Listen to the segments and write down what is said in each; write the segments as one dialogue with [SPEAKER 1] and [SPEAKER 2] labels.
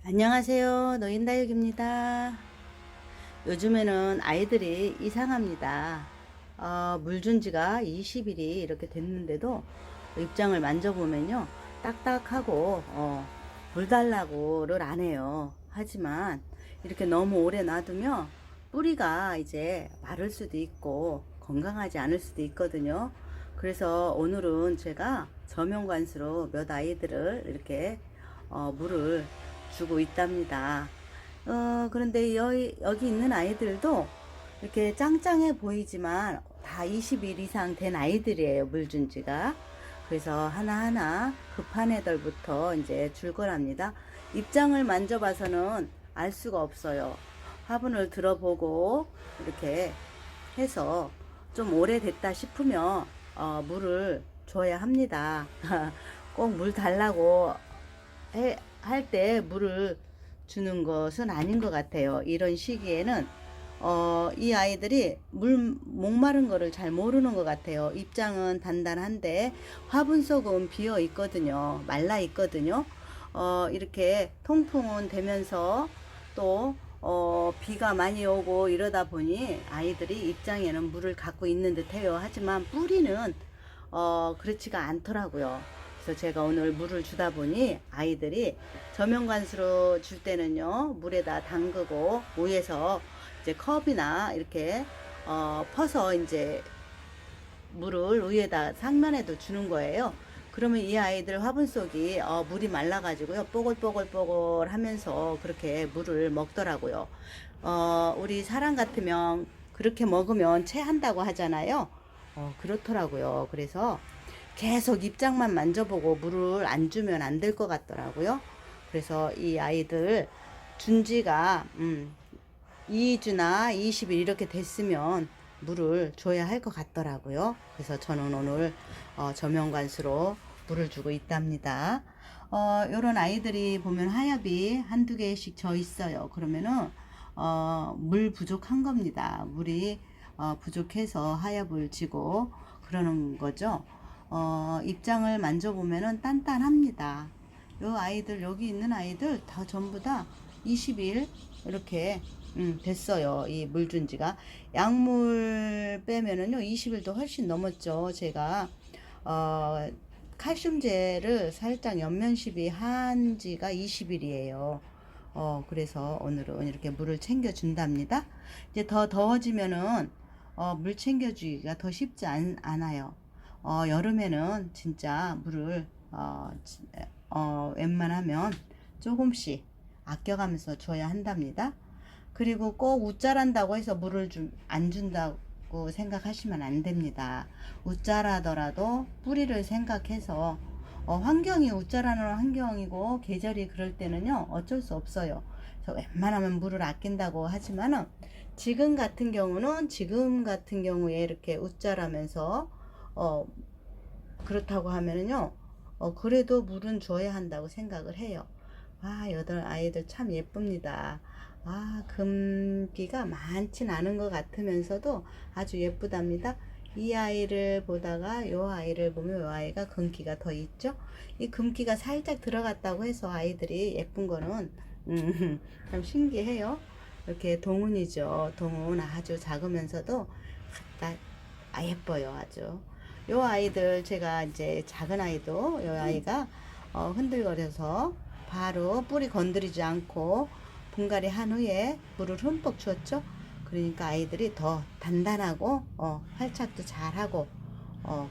[SPEAKER 1] 안녕하세요. 노인다육입니다. 요즘에는 아이들이 이상합니다. 물 준 지가 20일이 이렇게 됐는데도 입장을 만져보면요. 딱딱하고, 물 달라고를 안 해요. 하지만 이렇게 너무 오래 놔두면 뿌리가 이제 마를 수도 있고 건강하지 않을 수도 있거든요. 그래서 오늘은 제가 저명관수로 몇 아이들을 이렇게 물을 주고 있답니다. 그런데 여기 있는 아이들도 이렇게 짱짱해 보이지만 다 20일 이상 된 아이들이에요, 물 준 지가. 그래서 하나하나 급한 애들부터 이제 줄 거랍니다. 입장을 만져봐서는 알 수가 없어요. 화분을 들어보고 이렇게 해서 좀 오래됐다 싶으면 물을 줘야 합니다. 꼭 물 달라고 할 때 물을 주는 것은 아닌 것 같아요. 이런 시기에는 이 아이들이 목마른 거를 잘 모르는 것 같아요. 입장은 단단한데 화분 속은 비어 있거든요. 말라 있거든요. 이렇게 통풍은 되면서 또 비가 많이 오고 이러다 보니 아이들이 입장에는 물을 갖고 있는 듯해요. 하지만 뿌리는 그렇지가 않더라고요. 그래서 제가 오늘 물을 주다 보니 아이들이 저명관수로 줄 때는요, 물에다 담그고 위에서 이제 컵이나 이렇게 퍼서 이제 물을 위에다 상면에도 주는 거예요. 그러면 이 아이들 화분 속이 물이 말라가지고요, 뽀글뽀글뽀글 하면서 그렇게 물을 먹더라고요. 우리 사람 같으면 그렇게 먹으면 체한다고 하잖아요. 그렇더라고요. 그래서 계속 입장만 만져보고 물을 안 주면 안 될 것 같더라고요. 그래서 이 아이들 준 지가 2주나 20일 이렇게 됐으면 물을 줘야 할 것 같더라고요. 그래서 저는 오늘 저명관수로 물을 주고 있답니다. 요런 아이들이 보면 하엽이 한두 개씩 져 있어요. 그러면은 물 부족한 겁니다. 물이 부족해서 하엽을 지고 그러는 거죠. 입장을 만져보면은 단단합니다. 요 아이들, 여기 있는 아이들 다 전부 다 20일 이렇게 됐어요. 이 물 준 지가. 약물 빼면은요 20일도 훨씬 넘었죠. 제가 칼슘제를 살짝 연면시비 한 지가 20일이에요. 그래서 오늘은 이렇게 물을 챙겨 준답니다. 이제 더 더워지면은 물 챙겨주기가 더 쉽지 않아요. 여름에는 진짜 물을 웬만하면 조금씩 아껴가면서 줘야 한답니다. 그리고 꼭 웃자란다고 해서 물을 안 준다고 생각하시면 안 됩니다. 웃자라더라도 뿌리를 생각해서 환경이 웃자라는 환경이고 계절이 그럴 때는요 어쩔 수 없어요. 그래서 웬만하면 물을 아낀다고 하지만은 지금 같은 경우에 이렇게 웃자라면서 그렇다고 하면은요 그래도 물은 줘야 한다고 생각을 해요. 여덟 아이들 참 예쁩니다. 금기가 많진 않은 것 같으면서도 아주 예쁘답니다. 이 아이를 보다가 요 아이를 보면 요 아이가 금기가 더 있죠. 이 금기가 살짝 들어갔다고 해서 아이들이 예쁜 거는 참 신기해요. 이렇게 동운이죠. 동운 아주 작으면서도 예뻐요. 아주 요 아이들 제가 이제 작은 아이도 요 아이가 흔들거려서 바로 뿌리 건드리지 않고 분갈이 한 후에 물을 흠뻑 주었죠. 그러니까 아이들이 더 단단하고 활착도 잘하고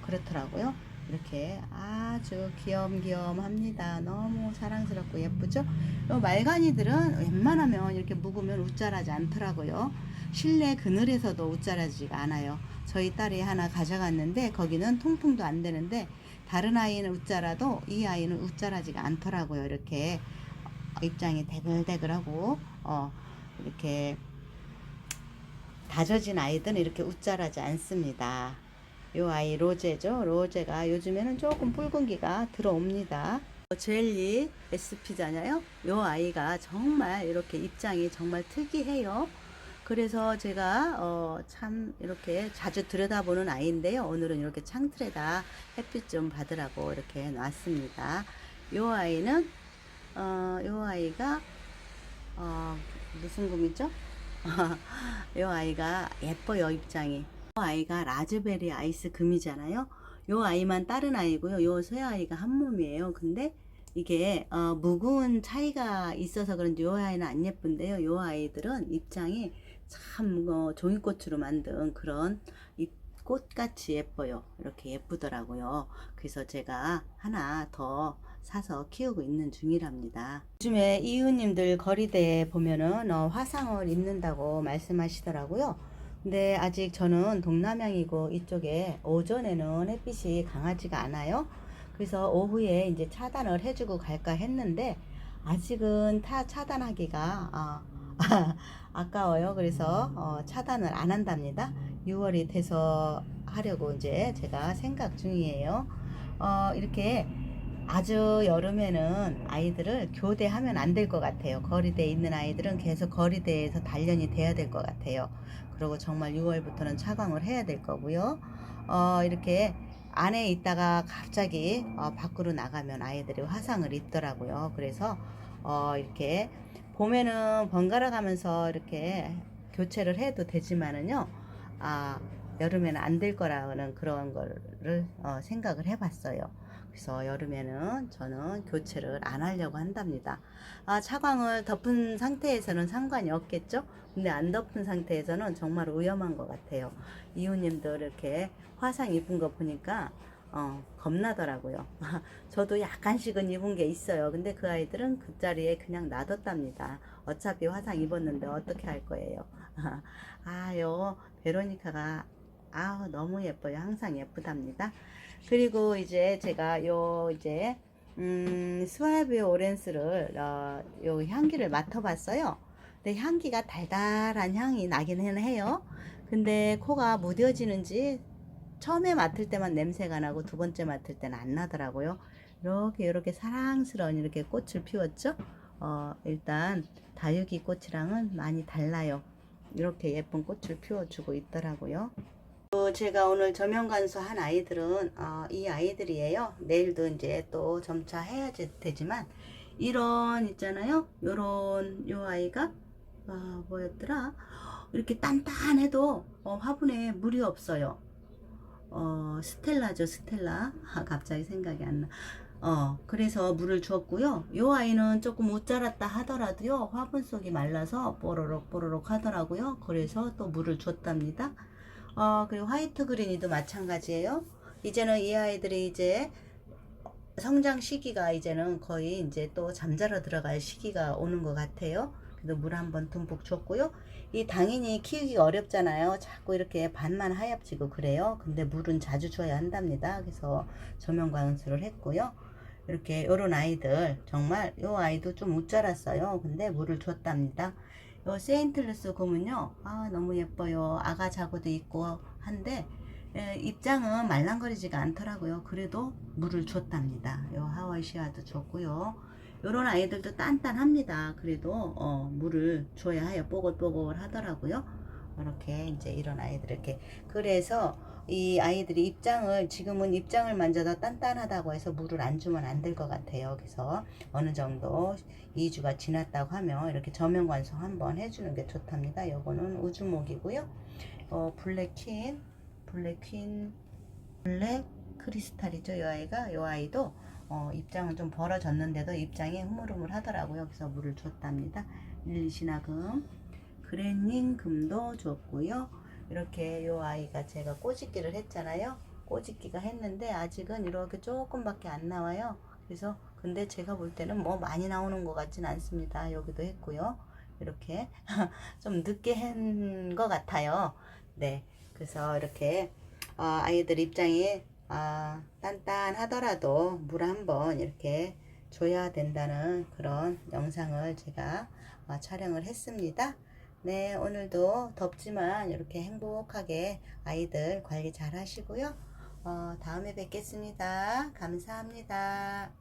[SPEAKER 1] 그렇더라고요. 이렇게 아주 귀염귀염합니다. 너무 사랑스럽고 예쁘죠. 요 말간이들은 웬만하면 이렇게 묵으면 웃자라지 않더라고요. 실내 그늘에서도 웃자라지가 않아요. 저희 딸이 하나 가져갔는데 거기는 통풍도 안 되는데 다른 아이는 웃자라도 이 아이는 웃자라지가 않더라고요. 이렇게 입장이 대글대글하고 이렇게 다져진 아이들은 이렇게 웃자라지 않습니다. 요 아이 로제죠. 로제가 요즘에는 조금 붉은기가 들어옵니다. 젤리 SP잖아요. 요 아이가 정말 이렇게 입장이 정말 특이해요. 그래서 제가 참 이렇게 자주 들여다보는 아이인데요. 오늘은 이렇게 창틀에다 햇빛 좀 받으라고 이렇게 놨습니다. 요 아이는 요 아이가 어, 무슨 금이죠? 이 아이가 예뻐요, 입장이. 이 아이가 라즈베리 아이스 금이잖아요. 이 아이만 다른 아이고요. 이 새 아이가 한 몸이에요. 근데 이게 무구운 차이가 있어서 그런지 이 아이는 안 예쁜데요. 이 아이들은 입장이 참 종이꽃으로 만든 그런 꽃같이 예뻐요. 이렇게 예쁘더라고요. 그래서 제가 하나 더 사서 키우고 있는 중이랍니다. 요즘에 이웃님들 거리대에 보면은 화상을 입는다고 말씀하시더라고요. 근데 아직 저는 동남향이고 이쪽에 오전에는 햇빛이 강하지가 않아요. 그래서 오후에 이제 차단을 해주고 갈까 했는데 아직은 차단하기가 아까워요. 그래서 차단을 안 한답니다. 6월이 돼서 하려고 이제 제가 생각 중이에요. 이렇게 아주 여름에는 아이들을 교대하면 안 될 것 같아요. 거리대에 있는 아이들은 계속 거리대에서 단련이 돼야 될 것 같아요. 그리고 정말 6월부터는 차광을 해야 될 거고요. 이렇게 안에 있다가 갑자기 밖으로 나가면 아이들이 화상을 입더라고요. 그래서 이렇게 봄에는 번갈아 가면서 이렇게 교체를 해도 되지만은요. 여름에는 안 될 거라는 그런 거를 생각을 해봤어요. 그래서 여름에는 저는 교체를 안 하려고 한답니다. 차광을 덮은 상태에서는 상관이 없겠죠? 근데 안 덮은 상태에서는 정말 위험한 것 같아요. 이웃님들 이렇게 화상 입은 거 보니까 겁나더라고요. 저도 약간씩은 입은 게 있어요. 근데 그 아이들은 그 자리에 그냥 놔뒀답니다. 어차피 화상 입었는데 어떻게 할 거예요. 요 베로니카가 너무 예뻐요. 항상 예쁘답니다. 그리고 이제 제가 이제 스와비오 오렌스를 요 향기를 맡아봤어요. 근데 향기가 달달한 향이 나기는 해요. 근데 코가 무뎌지는지 처음에 맡을 때만 냄새가 나고 두 번째 맡을 때는 안 나더라고요. 이렇게 사랑스러운 이렇게 꽃을 피웠죠. 일단 다육이 꽃이랑은 많이 달라요. 이렇게 예쁜 꽃을 피워주고 있더라고요. 제가 오늘 저명 간수한 아이들은 이 아이들이에요. 내일도 이제 또 점차 해야 되지만 이런 있잖아요. 요 아이가 뭐였더라? 이렇게 단단해도 화분에 물이 없어요. 스텔라죠, 스텔라. 갑자기 생각이 안 나. 그래서 물을 주었고요. 요 아이는 조금 못 자랐다 하더라도요, 화분 속이 말라서 뽀로록 뽀로록 하더라고요. 그래서 또 물을 줬답니다. 그리고 화이트 그린이도 마찬가지예요. 이제는 이 아이들이 이제 성장 시기가 이제는 거의 이제 또 잠자러 들어갈 시기가 오는 것 같아요. 그래도 물 한번 듬뿍 줬고요. 이 당연히 키우기가 어렵잖아요. 자꾸 이렇게 반만 하얗지고 그래요. 근데 물은 자주 줘야 한답니다. 그래서 조명 관수를 했고요. 이렇게 요런 아이들 정말 요 아이도 좀 못 자랐어요. 근데 물을 줬답니다. 요 세인트루스 곰은요 너무 예뻐요. 아가 자고도 있고 한데 입장은 말랑거리지가 않더라고요. 그래도 물을 줬답니다. 요 하와이시아도 줬고요. 요런 아이들도 단단합니다. 그래도 물을 줘야 해요. 뽀글뽀글 하더라고요. 이렇게 이제 이런 아이들 이렇게 그래서 이 아이들이 지금은 입장을 만져도 단단하다고 해서 물을 안 주면 안 될 것 같아요. 그래서 어느 정도 2주가 지났다고 하면 이렇게 저면 관성 한번 해주는 게 좋답니다. 요거는 우주목이고요. 블랙 크리스탈이죠. 요 아이도 입장은 좀 벌어졌는데도 입장이 흐물흐물 하더라고요. 그래서 물을 줬답니다. 릴리시나금, 그랜닝 금도 줬고요. 이렇게 요 아이가 제가 꼬집기를 했잖아요. 꼬집기가 했는데 아직은 이렇게 조금밖에 안 나와요. 그래서 근데 제가 볼 때는 뭐 많이 나오는 것 같진 않습니다. 여기도 했고요. 이렇게 좀 늦게 한 것 같아요. 네, 그래서 이렇게 아이들 입장이 단단하더라도 물 한번 이렇게 줘야 된다는 그런 영상을 제가 촬영을 했습니다. 네, 오늘도 덥지만 이렇게 행복하게 아이들 관리 잘 하시고요. 다음에 뵙겠습니다. 감사합니다.